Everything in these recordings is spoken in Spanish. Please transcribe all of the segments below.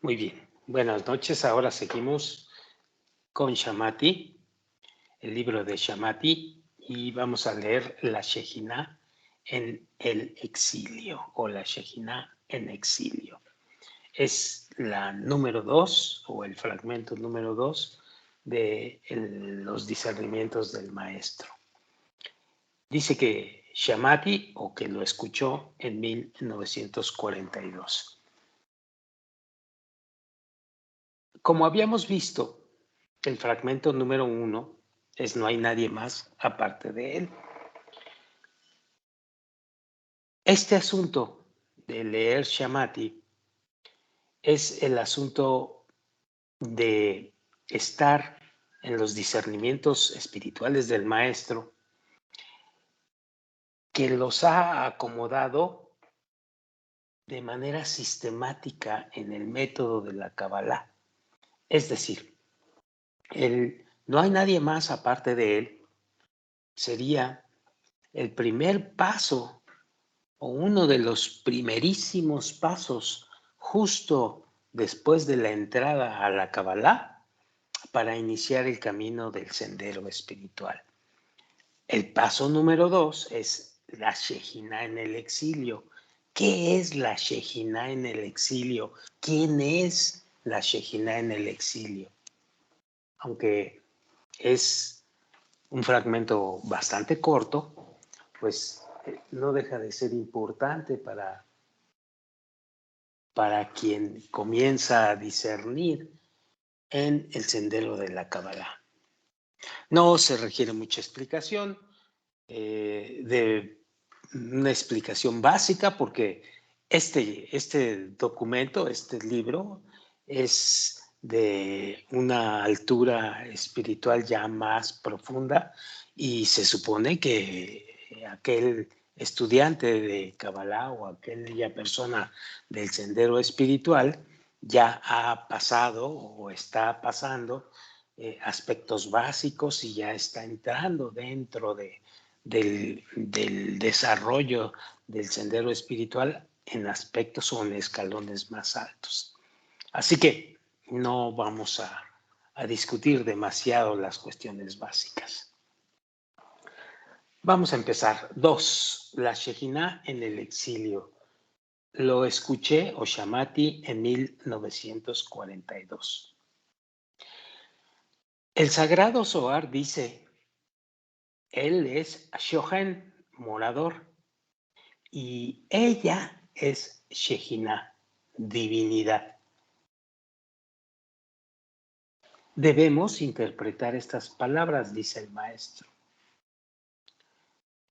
Muy bien, buenas noches. Ahora seguimos con Shamati, el libro de Shamati, y vamos a leer la Shejinah en el exilio o la Shejinah en exilio. Es la número 2 o el fragmento número 2 de los discernimientos del maestro. Dice que Shamati o que lo escuchó en 1942. Como habíamos visto, el fragmento número 1 es no hay nadie más aparte de él. Este asunto de leer Shamati es el asunto de estar en los discernimientos espirituales del maestro que los ha acomodado de manera sistemática en el método de la Kabbalah. Es decir, no hay nadie más aparte de él sería el primer paso o uno de los primerísimos pasos justo después de la entrada a la Kabbalah para iniciar el camino del sendero espiritual. El paso número 2 es la Shejinah en el exilio. ¿Qué es la Shejinah en el exilio? ¿Quién es la Shejinah en el exilio? Aunque es un fragmento bastante corto, pues no deja de ser importante para quien comienza a discernir en el sendero de la Kabbalah. No se requiere mucha explicación, de una explicación básica, porque este documento, este libro, es de una altura espiritual ya más profunda y se supone que aquel estudiante de Kabbalah o aquella persona del sendero espiritual ya ha pasado o está pasando aspectos básicos y ya está entrando dentro del desarrollo del sendero espiritual en aspectos o en escalones más altos. Así que no vamos a discutir demasiado las cuestiones básicas. Vamos a empezar. 2. La Shejinah en el exilio. Lo escuché o Shamati en 1942. El sagrado Zohar dice, él es Shohen, morador, y ella es Shejinah, divinidad. Debemos interpretar estas palabras, dice el maestro.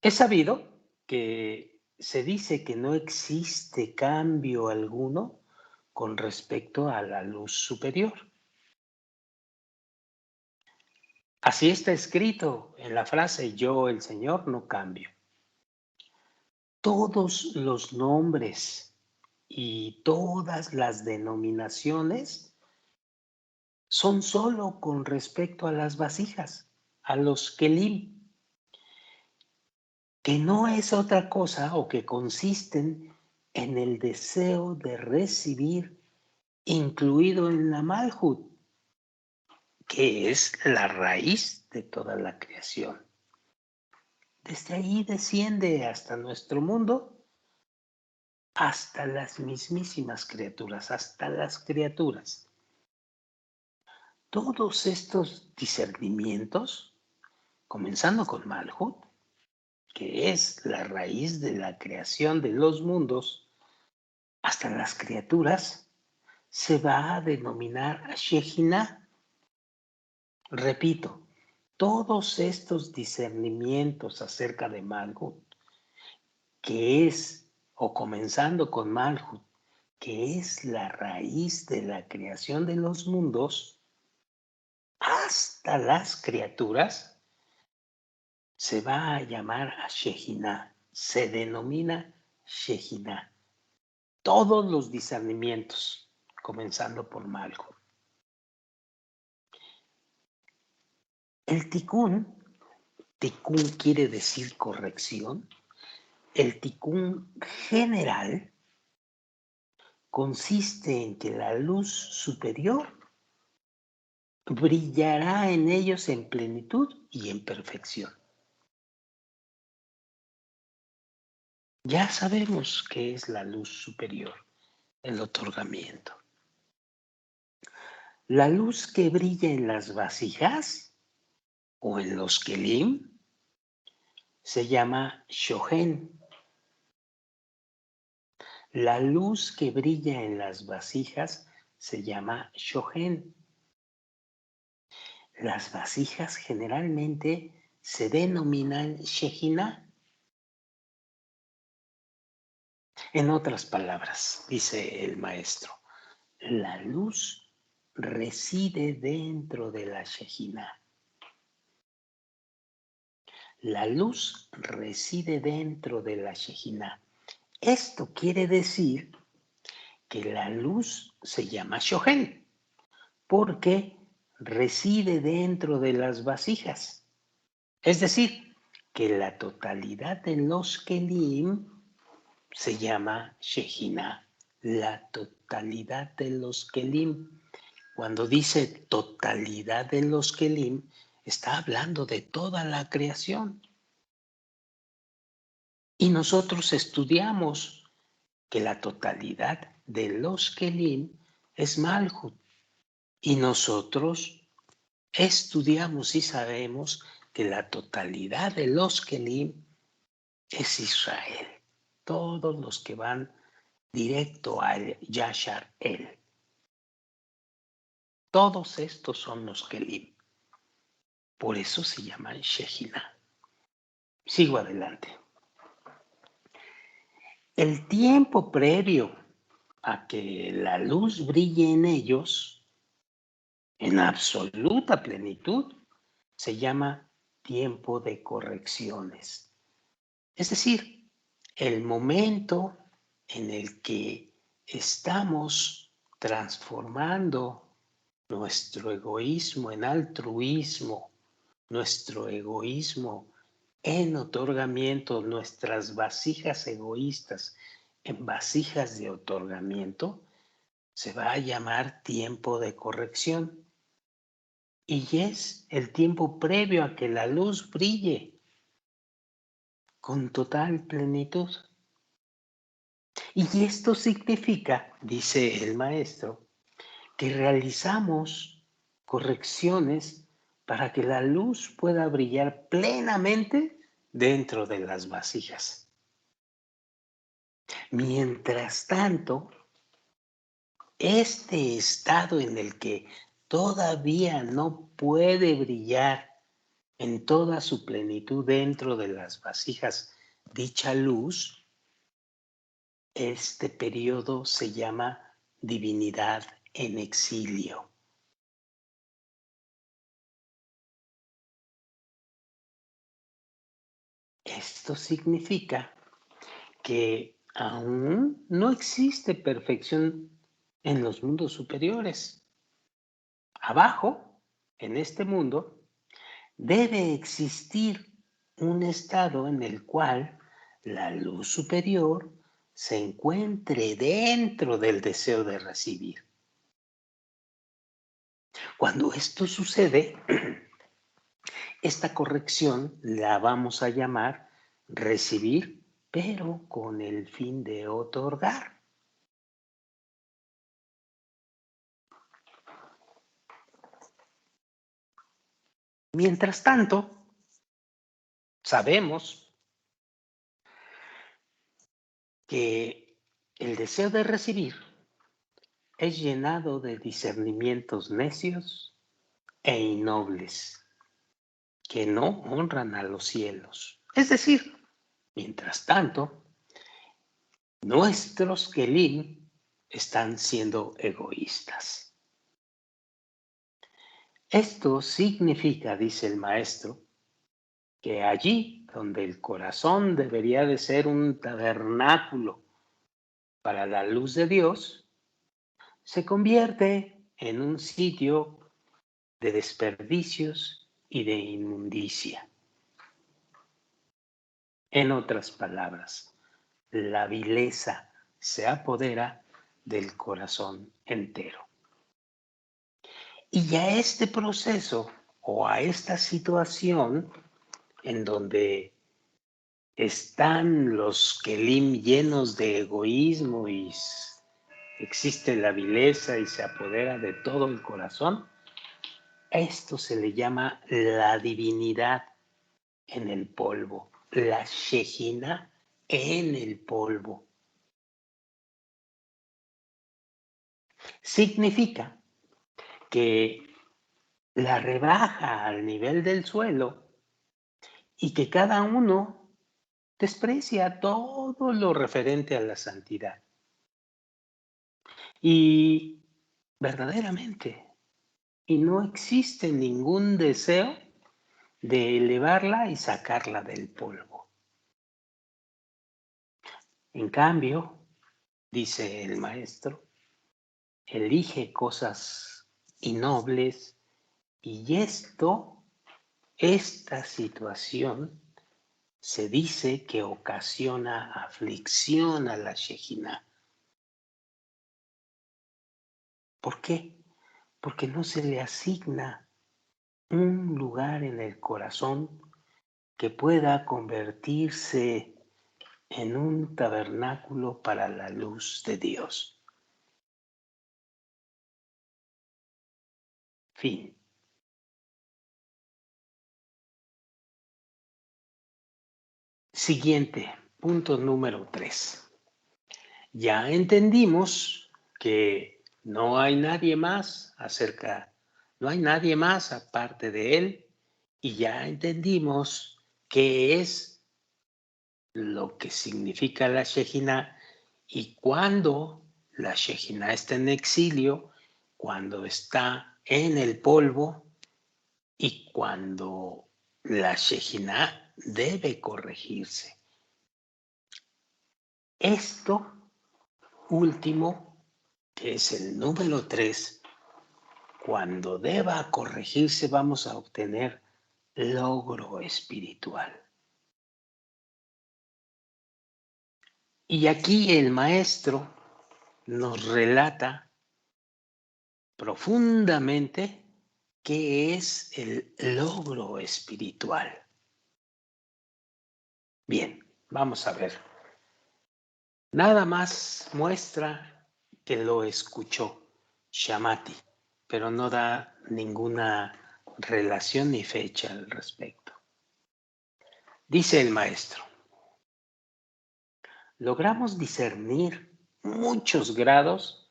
Es sabido que se dice que no existe cambio alguno con respecto a la luz superior. Así está escrito en la frase, yo, el Señor, no cambio. Todos los nombres y todas las denominaciones son solo con respecto a las vasijas, a los kelim, que no es otra cosa o que consisten en el deseo de recibir, incluido en la Malhut, que es la raíz de toda la creación. Desde ahí desciende hasta nuestro mundo, hasta las mismísimas criaturas, hasta las criaturas. Todos estos discernimientos, comenzando con Malhut, que es la raíz de la creación de los mundos, hasta las criaturas, se va a denominar Shejinah. Repito, todos estos discernimientos acerca de Malhut, que es, o comenzando con Malhut, que es la raíz de la creación de los mundos, hasta las criaturas, se va a llamar a Shejinah, se denomina Shejinah. Todos los discernimientos, comenzando por Malhut. El tikkun quiere decir corrección. El tikkun general consiste en que la luz superior brillará en ellos en plenitud y en perfección. Ya sabemos qué es la luz superior, el otorgamiento. La luz que brilla en las vasijas o en los kelim se llama shohen. La luz que brilla en las vasijas se llama shohen. Las vasijas generalmente se denominan Shejina. En otras palabras, dice el maestro, la luz reside dentro de la Shejina. La luz reside dentro de la Shejina. Esto quiere decir que la luz se llama Shohen porque reside dentro de las vasijas. Es decir, que la totalidad de los kelim se llama Shejina, la totalidad de los kelim. Cuando dice totalidad de los kelim, está hablando de toda la creación. Y nosotros estudiamos que la totalidad de los kelim es Malhut. Y nosotros estudiamos y sabemos que la totalidad de los kelim es Israel. Todos los que van directo al Yashar El. Todos estos son los kelim. Por eso se llaman Shejina. Sigo adelante. El tiempo previo a que la luz brille en ellos, en absoluta plenitud, se llama tiempo de correcciones. Es decir, el momento en el que estamos transformando nuestro egoísmo en altruismo, nuestro egoísmo en otorgamiento, nuestras vasijas egoístas en vasijas de otorgamiento, se va a llamar tiempo de corrección. Y es el tiempo previo a que la luz brille con total plenitud. Y esto significa, dice el maestro, que realizamos correcciones para que la luz pueda brillar plenamente dentro de las vasijas. Mientras tanto, este estado en el que todavía no puede brillar en toda su plenitud dentro de las vasijas dicha luz, este periodo se llama divinidad en exilio. Esto significa que aún no existe perfección en los mundos superiores. Abajo, en este mundo, debe existir un estado en el cual la luz superior se encuentre dentro del deseo de recibir. Cuando esto sucede, esta corrección la vamos a llamar recibir, pero con el fin de otorgar. Mientras tanto, sabemos que el deseo de recibir es llenado de discernimientos necios e innobles que no honran a los cielos. Es decir, mientras tanto, nuestros kelim están siendo egoístas. Esto significa, dice el maestro, que allí donde el corazón debería de ser un tabernáculo para la luz de Dios, se convierte en un sitio de desperdicios y de inmundicia. En otras palabras, la vileza se apodera del corazón entero. Y a este proceso o a esta situación en donde están los kelim llenos de egoísmo y existe la vileza y se apodera de todo el corazón, esto se le llama la divinidad en el polvo, la Shejina en el polvo. Significa que la rebaja al nivel del suelo y que cada uno desprecia todo lo referente a la santidad. Y verdaderamente, y no existe ningún deseo de elevarla y sacarla del polvo. En cambio, dice el maestro, elige cosas innobles y esta situación se dice que ocasiona aflicción a la Shejina. ¿Por qué? Porque no se le asigna un lugar en el corazón que pueda convertirse en un tabernáculo para la luz de Dios. Fin. Siguiente, punto número 3. Ya entendimos que no hay nadie más aparte de él, y ya entendimos qué es lo que significa la Shejina y cuando la Shejina está en exilio, cuando está en el polvo y cuando la Shejina debe corregirse. Esto último, que es el número 3, cuando deba corregirse vamos a obtener logro espiritual. Y aquí el maestro nos relata profundamente qué es el logro espiritual. Bien, vamos a ver. Nada más muestra que lo escuchó Shamati, pero no da ninguna relación ni fecha al respecto. Dice el maestro, logramos discernir muchos grados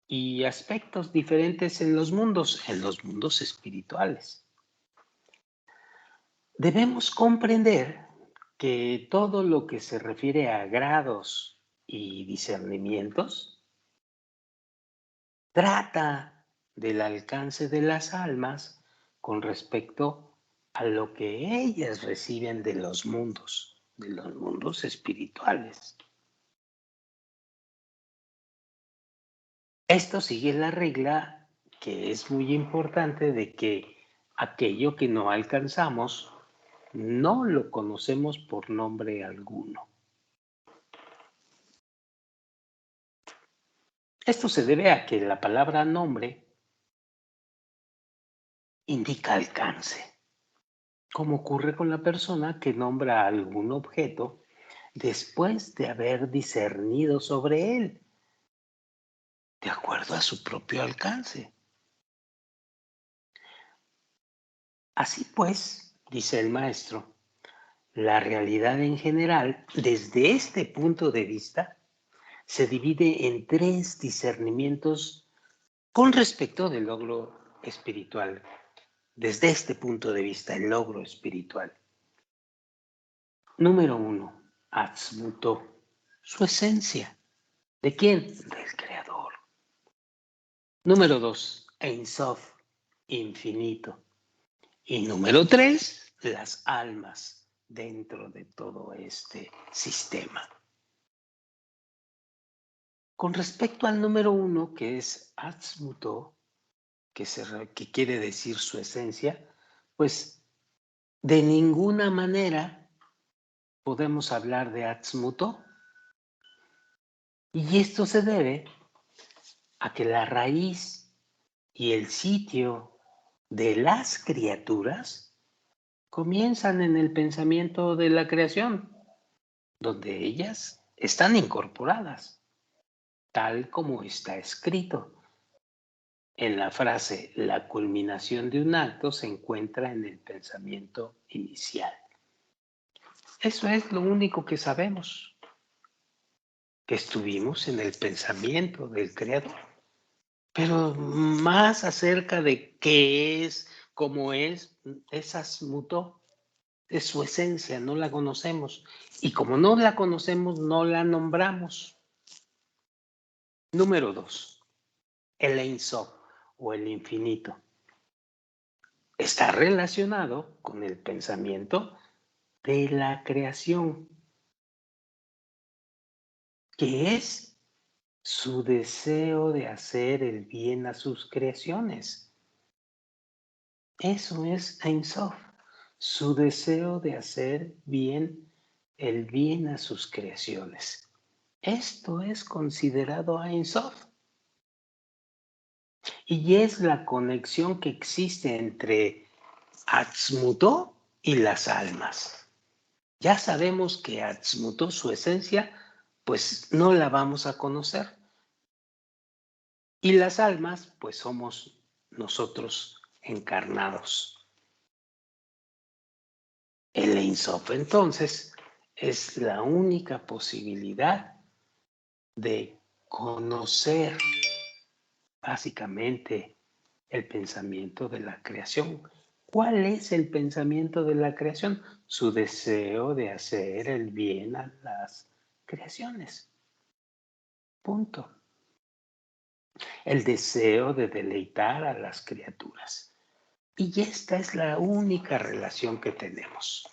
y aspectos diferentes en los mundos espirituales. Debemos comprender que todo lo que se refiere a grados y discernimientos trata del alcance de las almas con respecto a lo que ellas reciben de los mundos espirituales. Esto sigue la regla que es muy importante de que aquello que no alcanzamos no lo conocemos por nombre alguno. Esto se debe a que la palabra nombre indica alcance, como ocurre con la persona que nombra algún objeto después de haber discernido sobre él, de acuerdo a su propio alcance. Así pues, dice el maestro, la realidad en general, desde este punto de vista, se divide en 3 discernimientos con respecto del logro espiritual. Desde este punto de vista, el logro espiritual. Número 1, Atzmuto, su esencia. ¿De quién? Del Creador. Número 2, Ein Sof, infinito. Y número 3, las almas dentro de todo este sistema. Con respecto al número 1, que es Atzmuto, que quiere decir su esencia, pues de ninguna manera podemos hablar de Atzmuto. Y esto se debe a que la raíz y el sitio de las criaturas comienzan en el pensamiento de la creación, donde ellas están incorporadas, tal como está escrito. En la frase, la culminación de un acto se encuentra en el pensamiento inicial. Eso es lo único que sabemos, que estuvimos en el pensamiento del Creador. Pero más acerca de qué es, cómo es, esas mutó. Es su esencia, no la conocemos. Y como no la conocemos, no la nombramos. Número 2. El Ein Sof o el infinito. Está relacionado con el pensamiento de la creación, que es su deseo de hacer el bien a sus creaciones. Eso es Ein Sof, su deseo de hacer el bien a sus creaciones. Esto es considerado Ein Sof. Y es la conexión que existe entre Atzmutó y las almas. Ya sabemos que Atzmutó, su esencia, pues no la vamos a conocer. Y las almas, pues somos nosotros encarnados. El Ein Sof, entonces, es la única posibilidad de conocer básicamente el pensamiento de la creación. ¿Cuál es el pensamiento de la creación? Su deseo de hacer el bien a las creaciones. Punto. El deseo de deleitar a las criaturas. Y esta es la única relación que tenemos.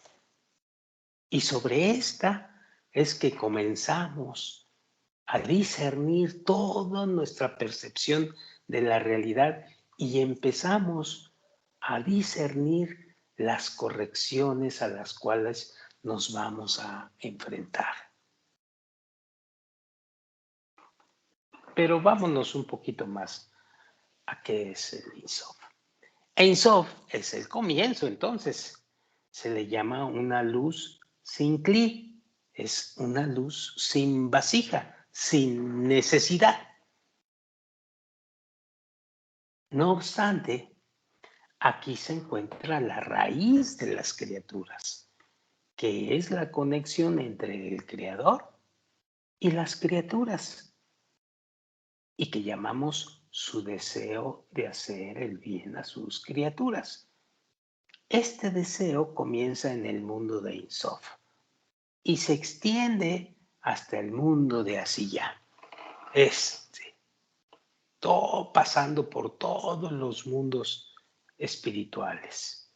Y sobre esta es que comenzamos a discernir toda nuestra percepción de la realidad y empezamos a discernir las correcciones a las cuales nos vamos a enfrentar. Pero vámonos un poquito más a qué es el Ein Sof. Ein Sof es el comienzo, entonces. Se le llama una luz sin cli, es una luz sin vasija, sin necesidad. No obstante, aquí se encuentra la raíz de las criaturas, que es la conexión entre el Creador y las criaturas, y que llamamos su deseo de hacer el bien a sus criaturas. Este deseo comienza en el mundo de Ein Sof y se extiende hasta el mundo de Asiyah. Todo pasando por todos los mundos espirituales.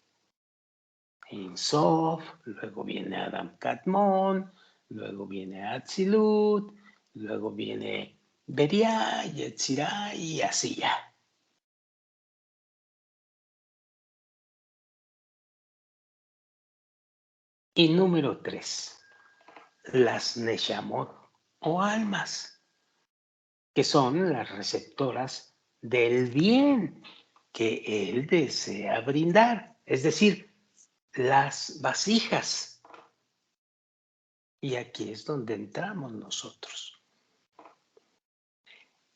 Ein Sof, luego viene Adam Kadmon, luego viene Atzilut, luego viene Beriah, Yetzirah y Asiyah. Y número 3, las Neshamot o almas, que son las receptoras del bien que él desea brindar, es decir, las vasijas. Y aquí es donde entramos nosotros.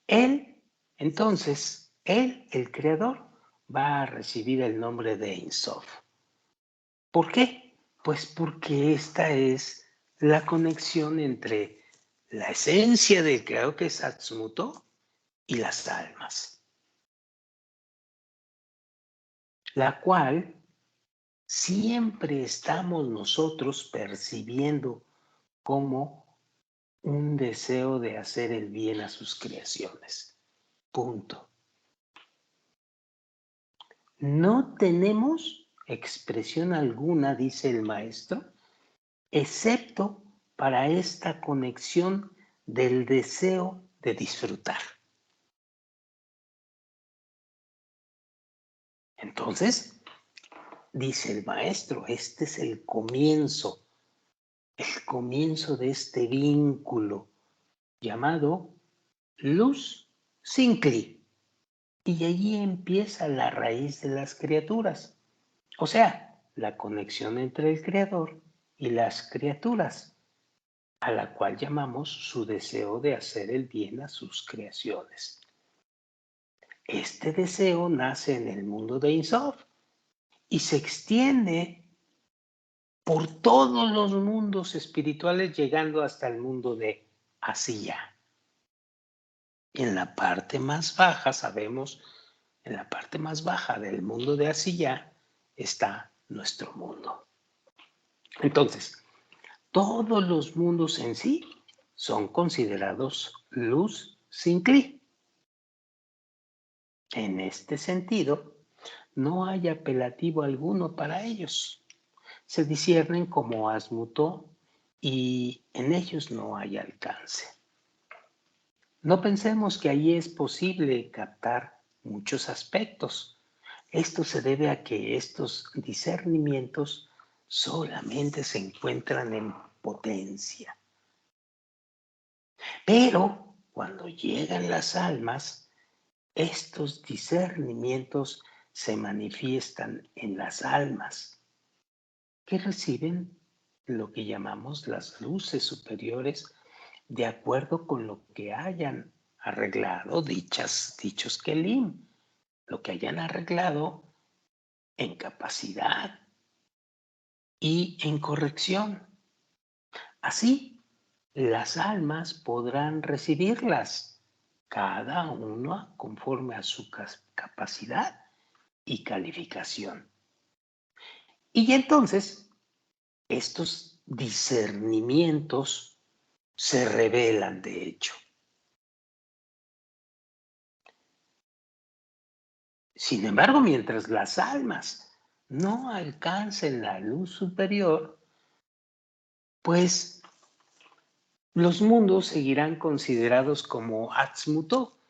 Él, entonces, él, el creador, va a recibir el nombre de Ein Sof. ¿Por qué? Pues porque esta es la conexión entre la esencia del creador, que es Atzmutó, y las almas, la cual siempre estamos nosotros percibiendo como un deseo de hacer el bien a sus creaciones. Punto. No tenemos expresión alguna, dice el maestro, excepto para esta conexión del deseo de disfrutar. Entonces, dice el maestro, este es el comienzo de este vínculo llamado luz Sincli. Y allí empieza la raíz de las criaturas. O sea, la conexión entre el Creador y las criaturas, a la cual llamamos su deseo de hacer el bien a sus creaciones. Este deseo nace en el mundo de Ein Sof y se extiende por todos los mundos espirituales, llegando hasta el mundo de Asiya. En la parte más baja, sabemos, en la parte más baja del mundo de Asiya está nuestro mundo. Entonces, todos los mundos en sí son considerados luz Sincli. En este sentido, no hay apelativo alguno para ellos. Se disciernen como Asmutó y en ellos no hay alcance. No pensemos que allí es posible captar muchos aspectos. Esto se debe a que estos discernimientos solamente se encuentran en potencia. Pero cuando llegan las almas, estos discernimientos se manifiestan en las almas que reciben lo que llamamos las luces superiores de acuerdo con lo que hayan arreglado dichos Kelim, lo que hayan arreglado en capacidad y en corrección. Así, las almas podrán recibirlas, cada una conforme a su capacidad y calificación. Y entonces, estos discernimientos se revelan, de hecho. Sin embargo, mientras las almas no alcancen la luz superior, pues los mundos seguirán considerados como Atzmutó.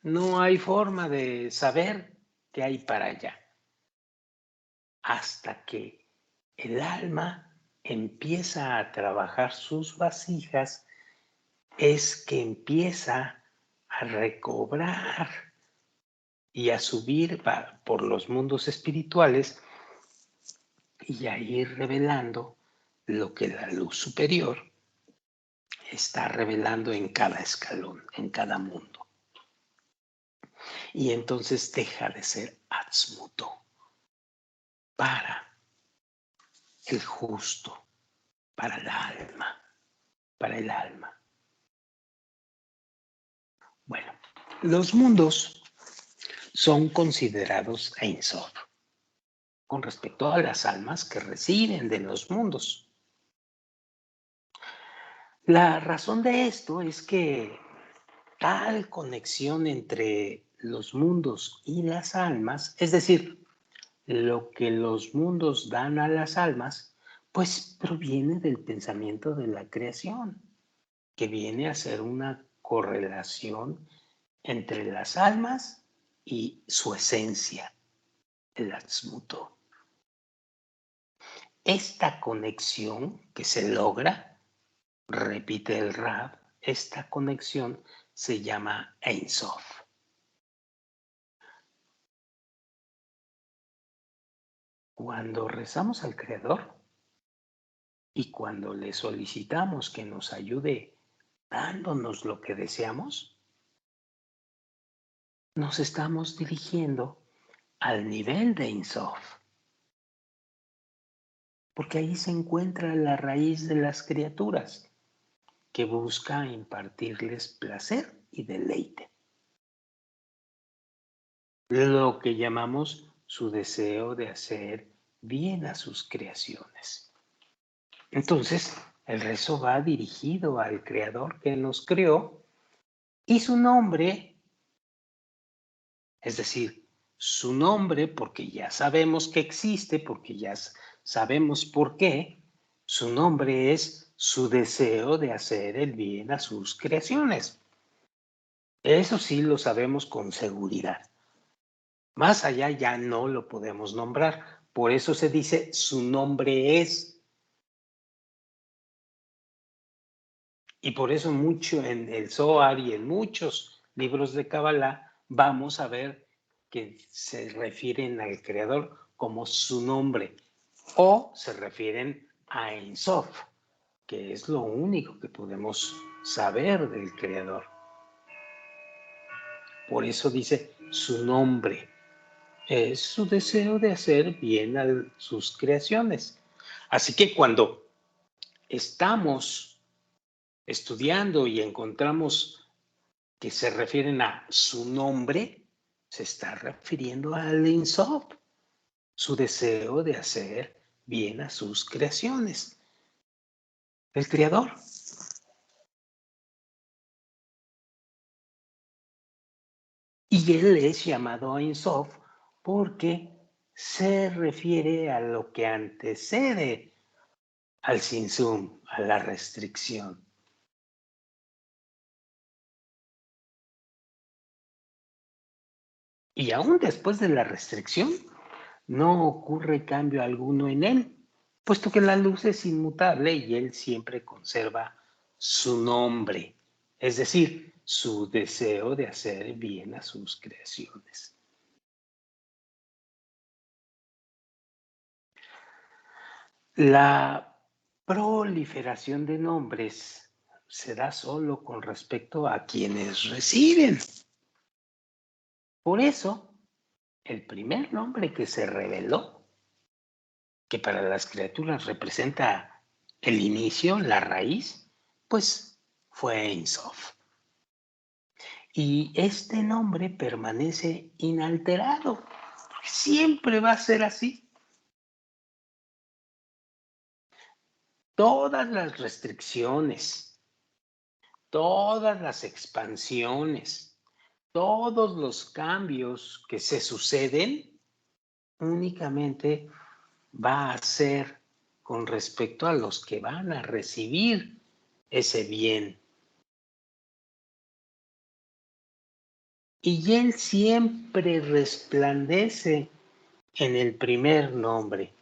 No hay forma de saber qué hay para allá hasta que el alma empieza a trabajar sus vasijas, es que empieza a recobrar y a subir por los mundos espirituales y a ir revelando lo que la luz superior está revelando en cada escalón, en cada mundo. Y entonces deja de ser Atzmutó para el justo, para el alma, para el alma. Bueno, los mundos son considerados Ein Sof con respecto a las almas que residen de los mundos. La razón de esto es que tal conexión entre los mundos y las almas, es decir, lo que los mundos dan a las almas, pues proviene del pensamiento de la creación, que viene a ser una correlación entre las almas y su esencia, el Atzmutó. Esta conexión que se logra, repite el Rab, esta conexión se llama Ein Sof. Cuando rezamos al Creador y cuando le solicitamos que nos ayude dándonos lo que deseamos, nos estamos dirigiendo al nivel de Ein Sof, porque ahí se encuentra la raíz de las criaturas, que busca impartirles placer y deleite. Lo que llamamos su deseo de hacer bien a sus creaciones. Entonces, el rezo va dirigido al Creador que nos creó y su nombre, es decir, su nombre, porque ya sabemos que existe, porque ya sabemos por qué, su nombre es su deseo de hacer el bien a sus creaciones. Eso sí lo sabemos con seguridad. Más allá ya no lo podemos nombrar. Por eso se dice su nombre es. Y por eso mucho en el Zohar y en muchos libros de Kabbalah, vamos a ver que se refieren al Creador como su nombre o se refieren a Ein Sof, que es lo único que podemos saber del Creador. Por eso dice su nombre. Es su deseo de hacer bien a sus creaciones. Así que cuando estamos estudiando y encontramos que se refieren a su nombre, se está refiriendo al Ein Sof, su deseo de hacer bien a sus creaciones. El Creador. Y él es llamado Ein Sof porque se refiere a lo que antecede al Tzimtzum, a la restricción. Y aún después de la restricción, no ocurre cambio alguno en él, puesto que la luz es inmutable y él siempre conserva su nombre, es decir, su deseo de hacer bien a sus creaciones. La proliferación de nombres se da solo con respecto a quienes reciben. Por eso, el primer nombre que se reveló, que para las criaturas representa el inicio, la raíz, pues fue Ein Sof. Y este nombre permanece inalterado. Siempre va a ser así. Todas las restricciones, todas las expansiones, todos los cambios que se suceden, únicamente va a ser con respecto a los que van a recibir ese bien. Y él siempre resplandece en el primer nombre.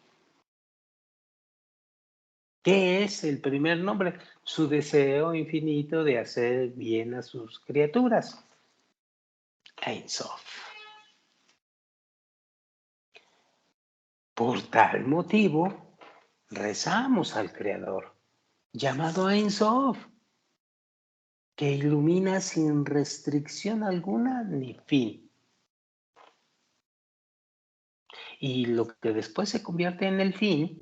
¿Qué es el primer nombre? Su deseo infinito de hacer bien a sus criaturas. Ein Sof. Por tal motivo, rezamos al Creador, llamado Ein Sof, que ilumina sin restricción alguna ni fin. Y lo que después se convierte en el fin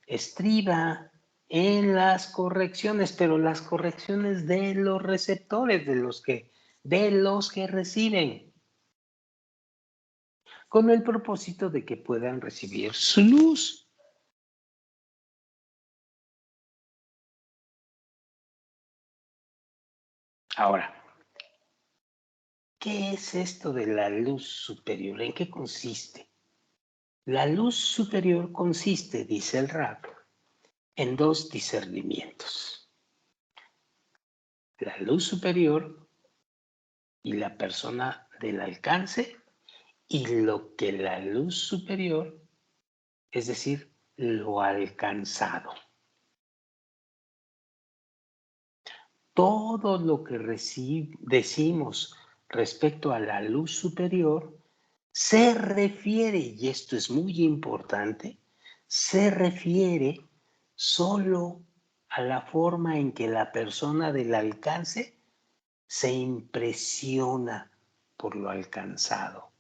estriba en las correcciones, pero las correcciones de los receptores, de los que reciben, con el propósito de que puedan recibir su luz. Ahora, ¿qué es esto de la luz superior? ¿En qué consiste? La luz superior consiste, dice el Rab, en dos discernimientos. La luz superior y la persona del alcance y lo que la luz superior, es decir, lo alcanzado. Todo lo que decimos respecto a la luz superior se refiere, y esto es muy importante, se refiere solo a la forma en que la persona del alcance se impresiona por lo alcanzado.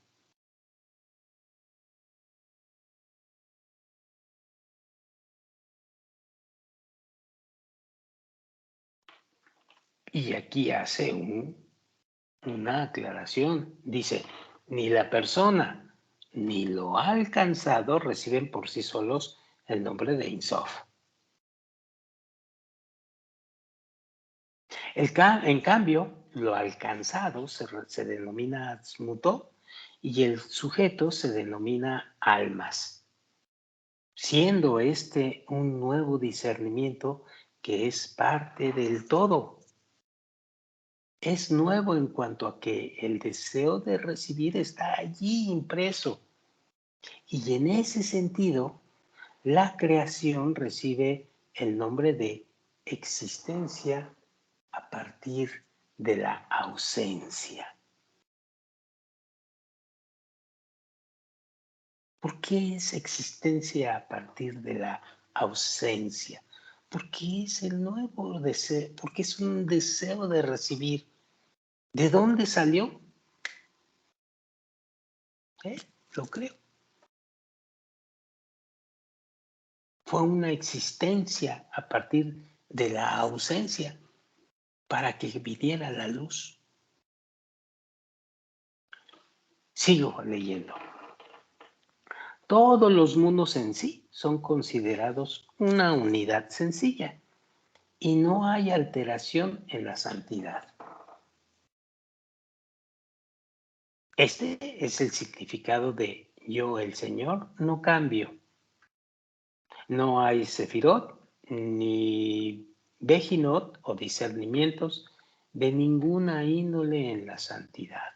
Y aquí hace una aclaración. Dice, ni la persona ni lo alcanzado reciben por sí solos el nombre de Ein Sof. En cambio, lo alcanzado se denomina Atzmutó y el sujeto se denomina almas, siendo este un nuevo discernimiento que es parte del todo. Es nuevo en cuanto a que el deseo de recibir está allí impreso. Y en ese sentido, la creación recibe el nombre de existencia a partir de la ausencia. ¿Por qué es existencia a partir de la ausencia? Porque es el nuevo deseo, porque es un deseo de recibir. ¿De dónde salió? Lo creo. Fue una existencia a partir de la ausencia para que viniera la luz. Sigo leyendo. Todos los mundos en sí son considerados una unidad sencilla y no hay alteración en la santidad. Este es el significado de yo, el Señor, no cambio. No hay sefirot ni bejinot o discernimientos de ninguna índole en la santidad.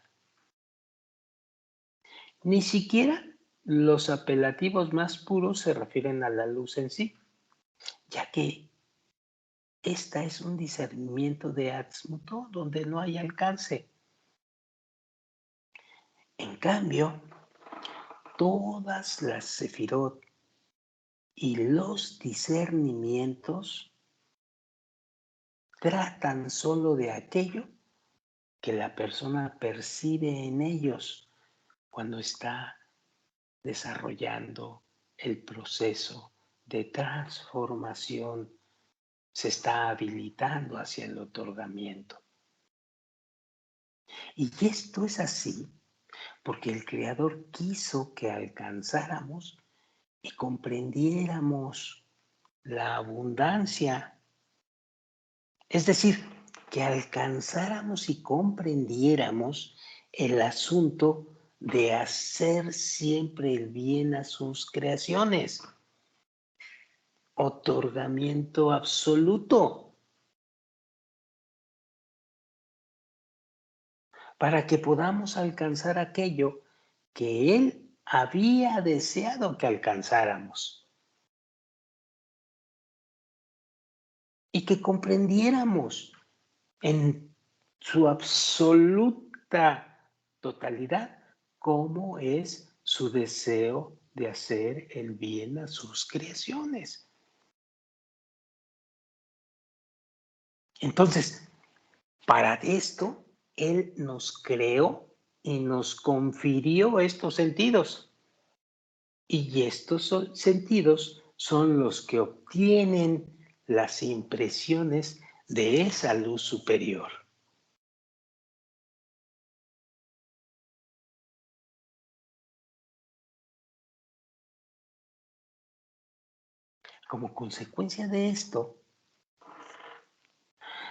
Ni siquiera los apelativos más puros se refieren a la luz en sí, ya que esta es un discernimiento de Atzmutó donde no hay alcance. En cambio, todas las sefirot y los discernimientos tratan solo de aquello que la persona percibe en ellos cuando está desarrollando el proceso de transformación, se está habilitando hacia el otorgamiento. Y esto es así porque el Creador quiso que alcanzáramos y comprendiéramos la abundancia. Es decir, que alcanzáramos y comprendiéramos el asunto de hacer siempre el bien a sus creaciones. Otorgamiento absoluto. Para que podamos alcanzar aquello que Él había deseado que alcanzáramos. Y que comprendiéramos en su absoluta totalidad cómo es su deseo de hacer el bien a sus creaciones. Entonces, para esto, Él nos creó y nos confirió estos sentidos. Y estos sentidos son los que obtienen las impresiones de esa luz superior. Como consecuencia de esto,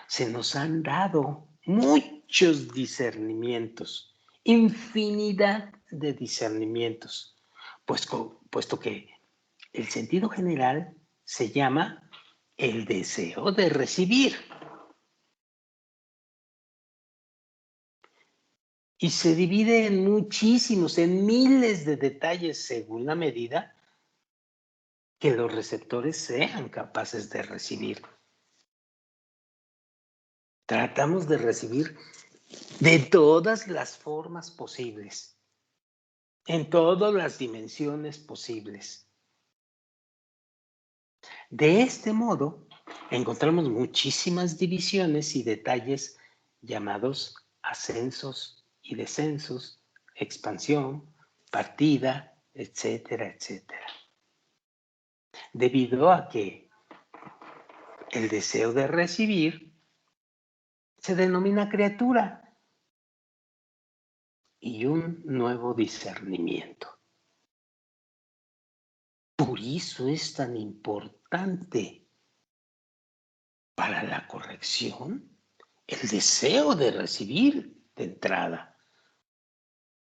se nos han dado muchos discernimientos, infinidad de discernimientos, puesto que el sentido general se llama el deseo de recibir. Y se divide en muchísimos, en miles de detalles según la medida que los receptores sean capaces de recibir. Tratamos de recibir de todas las formas posibles, en todas las dimensiones posibles. De este modo, encontramos muchísimas divisiones y detalles llamados ascensos y descensos, expansión, partida, etcétera, etcétera. Debido a que el deseo de recibir se denomina criatura y un nuevo discernimiento. Por eso es tan importante para la corrección el deseo de recibir de entrada.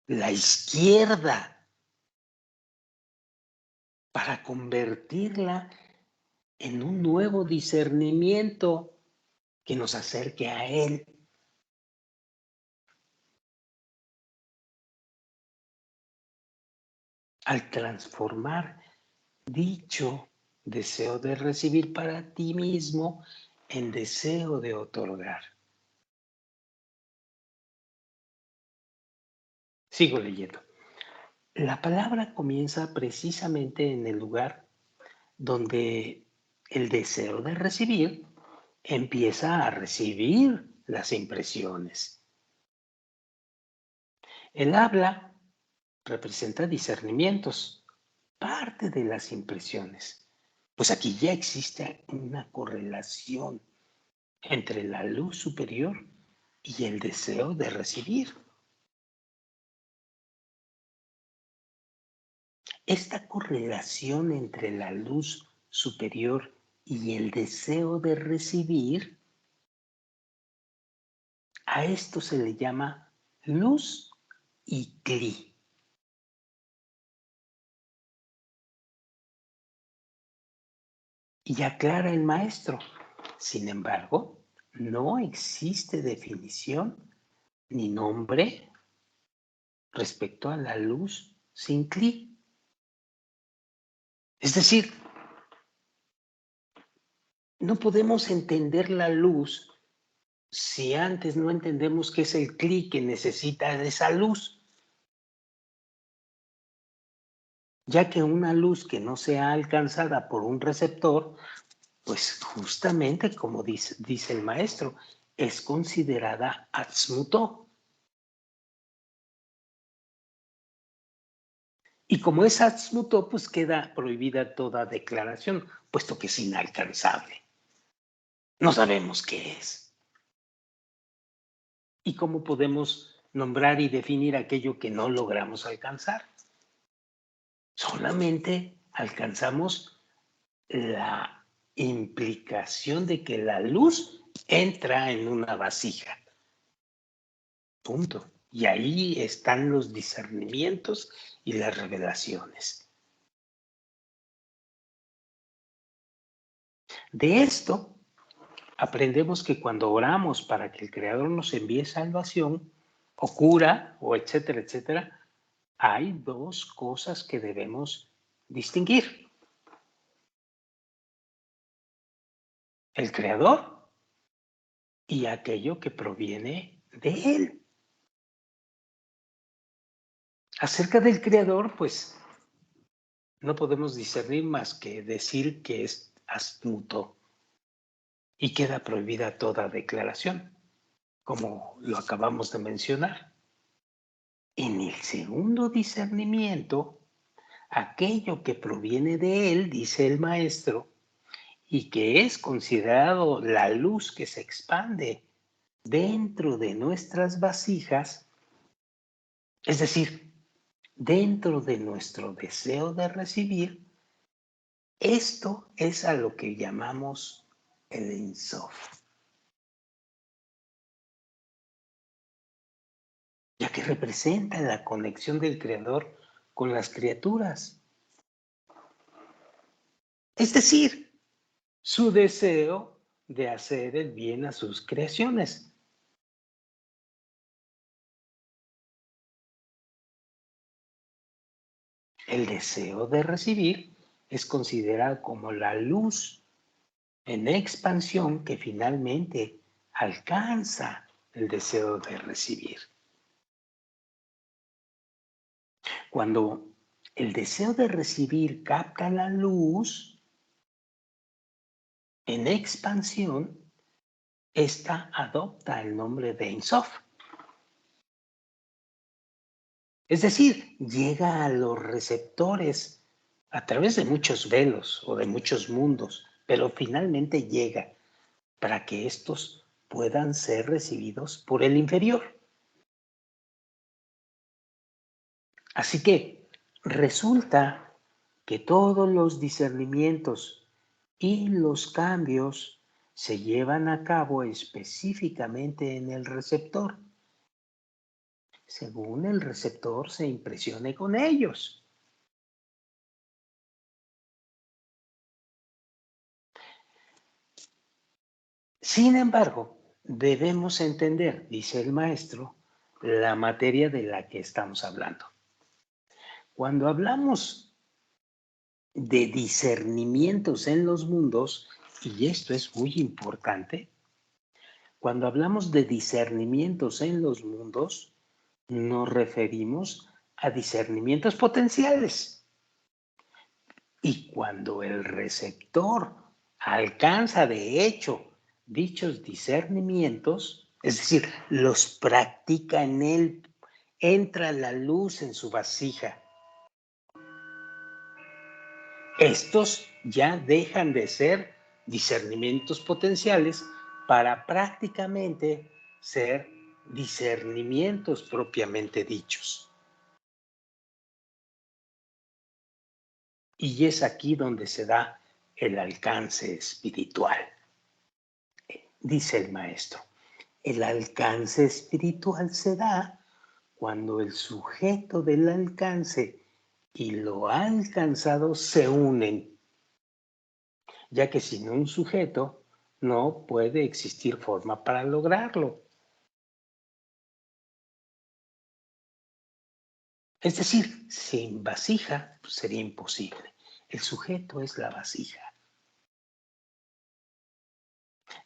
La izquierda para convertirla en un nuevo discernimiento que nos acerque a Él. Al transformar dicho deseo de recibir para ti mismo en deseo de otorgar. Sigo leyendo. La palabra comienza precisamente en el lugar donde el deseo de recibir empieza a recibir las impresiones. El habla representa discernimientos, parte de las impresiones. Pues aquí ya existe una correlación entre la luz superior y el deseo de recibir. Esta correlación entre la luz superior y el deseo de recibir, a esto se le llama luz y cli. Y aclara el maestro, sin embargo, no existe definición ni nombre respecto a la luz sin cli. Es decir, no podemos entender la luz si antes no entendemos qué es el cli que necesita esa luz. Ya que una luz que no sea alcanzada por un receptor, pues justamente como dice el maestro, es considerada atzmutó. Y como es atzmutó, pues queda prohibida toda declaración, puesto que es inalcanzable. No sabemos qué es. ¿Y cómo podemos nombrar y definir aquello que no logramos alcanzar? Solamente alcanzamos la implicación de que la luz entra en una vasija. Punto. Y ahí están los discernimientos y las revelaciones. De esto aprendemos que cuando oramos para que el Creador nos envíe salvación o cura o etcétera, etcétera, hay dos cosas que debemos distinguir. El Creador y aquello que proviene de Él. Acerca del Creador, pues no podemos discernir más que decir que es astuto y queda prohibida toda declaración, como lo acabamos de mencionar. En el segundo discernimiento, aquello que proviene de Él, dice el maestro, y que es considerado la luz que se expande dentro de nuestras vasijas, es decir, dentro de nuestro deseo de recibir, esto es a lo que llamamos el Ein Sof, ya que representa la conexión del Creador con las criaturas. Es decir, su deseo de hacer el bien a sus creaciones. El deseo de recibir es considerado como la luz en expansión que finalmente alcanza el deseo de recibir. Cuando el deseo de recibir capta la luz en expansión, esta adopta el nombre de Ein Sof. Es decir, llega a los receptores a través de muchos velos o de muchos mundos, pero finalmente llega para que estos puedan ser recibidos por el inferior. Así que resulta que todos los discernimientos y los cambios se llevan a cabo específicamente en el receptor, según el receptor se impresione con ellos. Sin embargo, debemos entender, dice el maestro, la materia de la que estamos hablando. Cuando hablamos de discernimientos en los mundos, y esto es muy importante, cuando hablamos de discernimientos en los mundos, nos referimos a discernimientos potenciales. Y cuando el receptor alcanza de hecho dichos discernimientos, es decir, los practica en él, entra la luz en su vasija. Estos ya dejan de ser discernimientos potenciales para prácticamente ser discernimientos propiamente dichos. Y es aquí donde se da el alcance espiritual. Dice el maestro, el alcance espiritual se da cuando el sujeto del alcance y lo alcanzado se unen, ya que sin un sujeto no puede existir forma para lograrlo. Es decir, sin vasija pues, sería imposible. El sujeto es la vasija.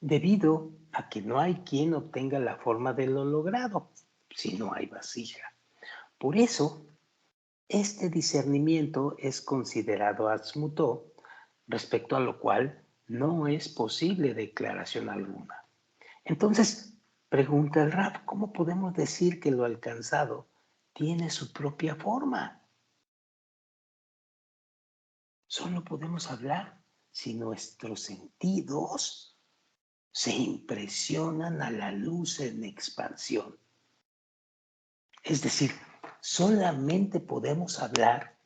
Debido a que no hay quien obtenga la forma de lo logrado si no hay vasija. Por eso, este discernimiento es considerado atzmutó, respecto a lo cual no es posible declaración alguna. Entonces, pregunta el Rab, ¿cómo podemos decir que lo alcanzado tiene su propia forma? Solo podemos hablar si nuestros sentidos se impresionan a la luz en expansión. Es decir, solamente podemos hablar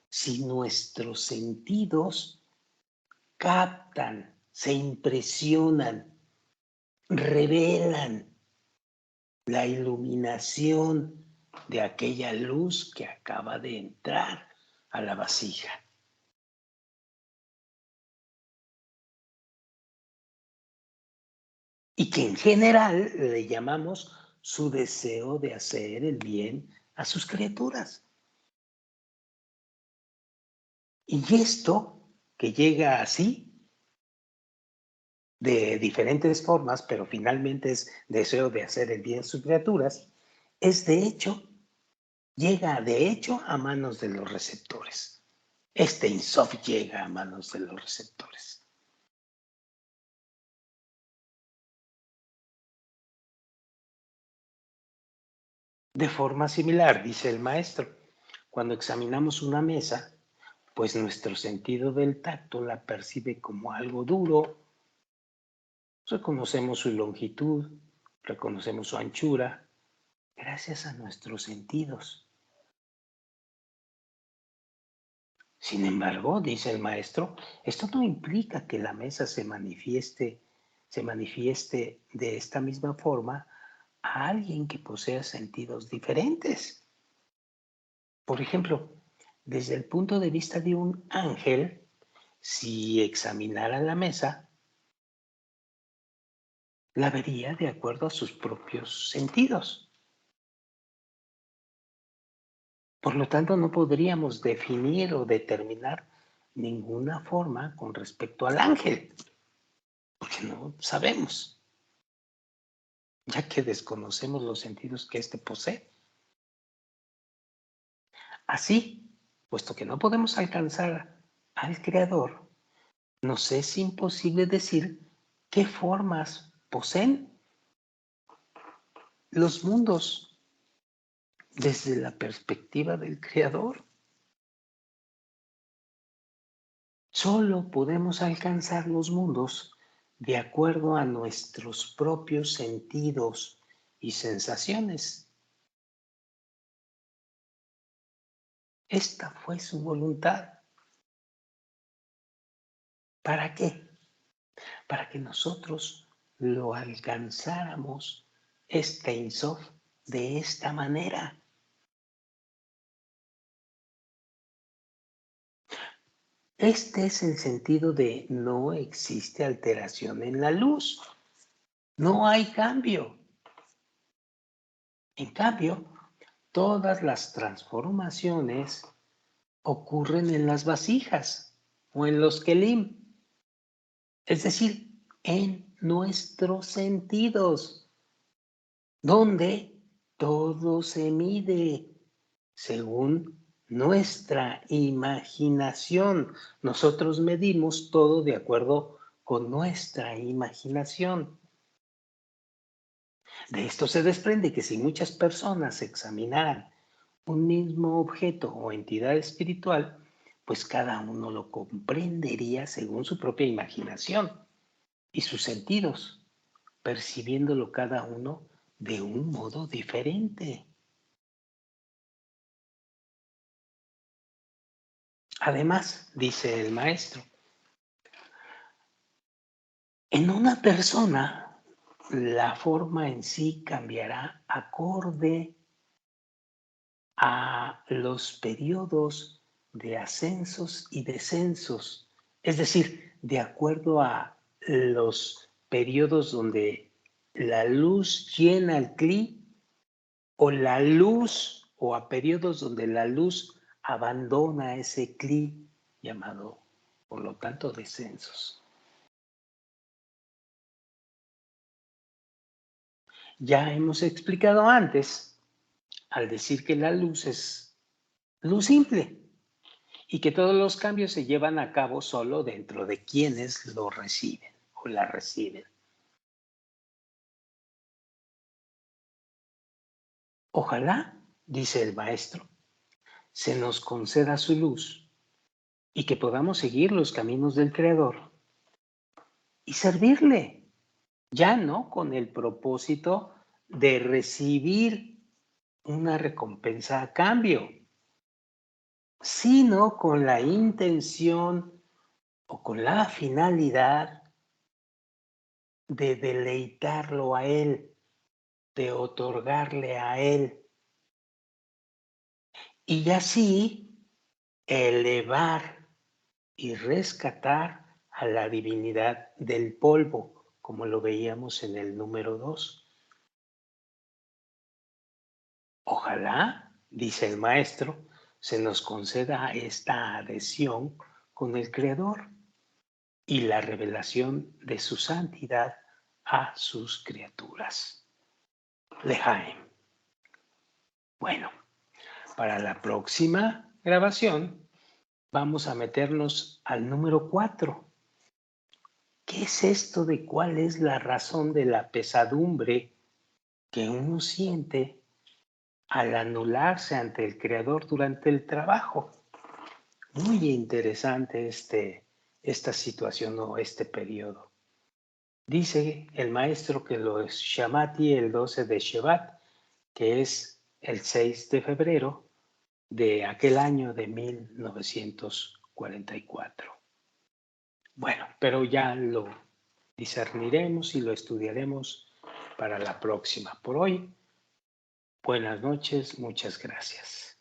si nuestros sentidos captan, se impresionan, revelan la iluminación de aquella luz que acaba de entrar a la vasija. Y que en general le llamamos su deseo de hacer el bien a sus criaturas. Y esto que llega así, de diferentes formas, pero finalmente es deseo de hacer el bien a sus criaturas, es de hecho, llega de hecho a manos de los receptores. Este Insof llega a manos de los receptores. De forma similar, dice el maestro, cuando examinamos una mesa, pues nuestro sentido del tacto la percibe como algo duro. Reconocemos su longitud, reconocemos su anchura, gracias a nuestros sentidos. Sin embargo, dice el maestro, esto no implica que la mesa se manifieste de esta misma forma a alguien que posea sentidos diferentes. Por ejemplo, desde el punto de vista de un ángel, si examinara la mesa, la vería de acuerdo a sus propios sentidos. Por lo tanto, no podríamos definir o determinar ninguna forma con respecto al ángel, porque no sabemos, ya que desconocemos los sentidos que éste posee. Así, puesto que no podemos alcanzar al Creador, nos es imposible decir qué formas poseen los mundos desde la perspectiva del Creador. Solo podemos alcanzar los mundos de acuerdo a nuestros propios sentidos y sensaciones. Esta fue su voluntad. ¿Para qué? Para que nosotros lo alcanzáramos, este Ein Sof, de esta manera. Este es el sentido de no existe alteración en la luz. No hay cambio. En cambio, todas las transformaciones ocurren en las vasijas o en los kelim, es decir, en nuestros sentidos, donde todo se mide según nuestra imaginación. Nosotros medimos todo de acuerdo con nuestra imaginación. De esto se desprende que si muchas personas examinaran un mismo objeto o entidad espiritual, pues cada uno lo comprendería según su propia imaginación y sus sentidos, percibiéndolo cada uno de un modo diferente. Además, dice el maestro, en una persona la forma en sí cambiará acorde a los periodos de ascensos y descensos, es decir, de acuerdo a los periodos donde la luz llena el cli o la luz o a periodos donde la luz abandona ese cli llamado, por lo tanto, descensos. Ya hemos explicado antes, al decir que la luz es luz simple, y que todos los cambios se llevan a cabo solo dentro de quienes lo reciben o la reciben. Ojalá, dice el maestro, se nos conceda su luz y que podamos seguir los caminos del Creador y servirle, ya no con el propósito de recibir una recompensa a cambio, sino con la intención o con la finalidad de deleitarlo a Él, de otorgarle a Él y así elevar y rescatar a la divinidad del polvo, como lo veíamos en el número 2. Ojalá, dice el maestro, se nos conceda esta adhesión con el Creador y la revelación de su santidad a sus criaturas. Lejaim. Bueno, para la próxima grabación vamos a meternos al número 4. ¿Qué es esto de cuál es la razón de la pesadumbre que uno siente al anularse ante el Creador durante el trabajo? Muy interesante esta situación o este periodo. Dice el maestro que lo es Shamati el 12 de Shevat, que es el 6 de febrero de aquel año de 1944. Bueno, pero ya lo discerniremos y lo estudiaremos para la próxima. Por hoy, buenas noches, muchas gracias.